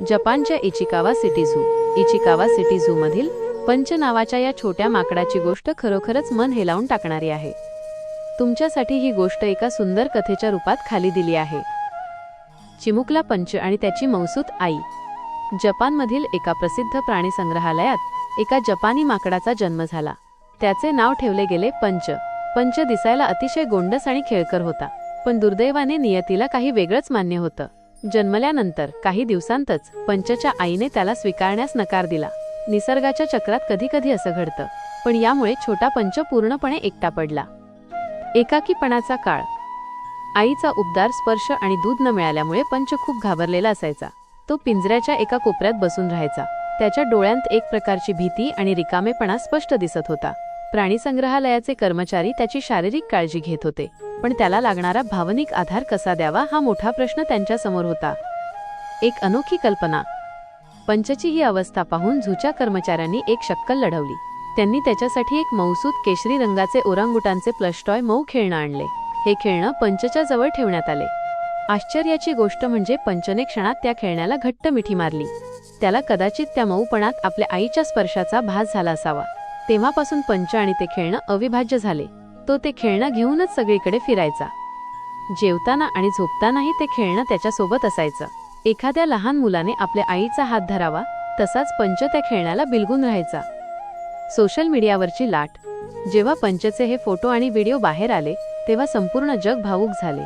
जपानच्या Ichikawa city zoo मधील पंच नावाच्या या छोट्या माकडाची गोष्ट खरोखरच मन हेलावून टाकणारी आहे। तुमच्यासाठी ही गोष्ट एका सुंदर कथेच्या रूपात खाली दिली आहे। चिमुकला पंच आणि त्याची मौसूत आई। जपानमधील एका प्रसिद्ध प्राणी संग्रहालयात एका जपानी माकडाचा जन्म झाला। त्याचे नाव ठेवले गेले पंच। पंच दिसायला अतिशय गोंडस आणि खेळकर होता, पण दुर्दैवाने नियतीला काही वेगळंच मान्य होतं। जन्मल्यानंतर काही दिवसांतच पंचच्या आईने त्याला स्वीकारण्यास नकार दिला। निसर्गाच्या चक्रात कधी-कधी असं घडतं, पण यामुळे छोटा पंच पूर्णपणे एकटा पडला। एकाकीपणाचा काळ। आईचा उबदार स्पर्श आणि दूध न मिळाल्यामुळे पंच खूप घाबरलेला असायचा। तो पिंजऱ्याच्या एका कोपऱ्यात बसून राहायचा। त्याच्या डोळ्यांत एक प्रकारची भीती आणि रिकामेपणा स्पष्ट दिसत होता। प्राणीसंग्रहालयाचे कर्मचारी त्याची शारीरिक काळजी घेत होते, पण त्याला लागणारा भावनिक आधार कसा द्यावा हा मोठा प्रश्न त्यांच्या समोर होता। एक अनोखी कल्पना। पंचची ही अवस्था पाहून झूच्या कर्मचाऱ्यांनी एक शक्कल लढवली। त्यांनी त्याच्यासाठी एक मौसूत केशरी रंगाचे ओरांगुटानचे प्लश टॉय मऊ खेळणं आणले। हे खेळणं पंचच्या जवळ ठेवण्यात आले। आश्चर्याची गोष्ट म्हणजे पंचने क्षणात त्या खेळण्याला घट्ट मिठी मारली। त्याला कदाचित त्या मऊपणात आपल्या आईच्या स्पर्शाचा भास झाला असावा। तेव्हापासून पंच आणि ते खेळणं अविभाज्य झाले। तो ते खेळणं घेऊनच सगळीकडे फिरायचा। जेवताना आणि झोपतानाही ते खेळणं त्याच्यासोबत असायचं। एखाद्या लहान मुलाने आपल्या आईचा हात धरावा, तसाच पंच त्या खेळण्याला बिलगून राहायचा। सोशल मीडियावरची लाट। जेव्हा पंचचे हे फोटो आणि व्हिडिओ बाहेर आले, तेव्हा संपूर्ण जग भावूक झाले।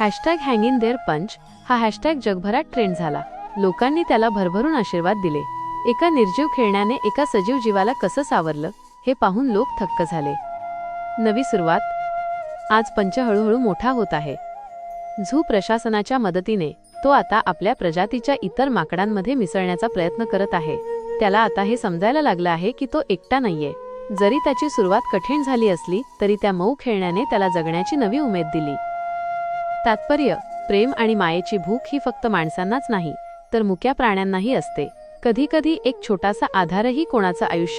#HangInTherePunch हा हॅशटॅग जगभरात ट्रेंड झाला। लोकांनी त्याला भरभरून आशीर्वाद दिले। एका निर्जीव खेळण्याने एका सजीव जीवाला कसं सावरलं हे पाहून लोक थक्क झाले। नवी सुरुवात। आज पंच हळूहळू मोठा होत आहे। झू प्रशासनाच्या मदतीने तो आता आपल्या प्रजातीच्या इतर माकडांमध्ये मिसळण्याचा प्रयत्न करत आहे। त्याला आता हे समजायला लागलं आहे की तो एकटा नाहीये। जरी त्याची सुरुवात कठीण झाली असली तरी त्या मऊ खेळण्याने त्याला जगण्याची नवी उमेद दिली। तात्पर्य: प्रेम आणि मायेची भूक ही फक्त माणसांनाच नाही, तर मुक्या प्राण्यांनाही असते। कधी-कधी एक छोटासा आधारही कोणाचं आयुष्य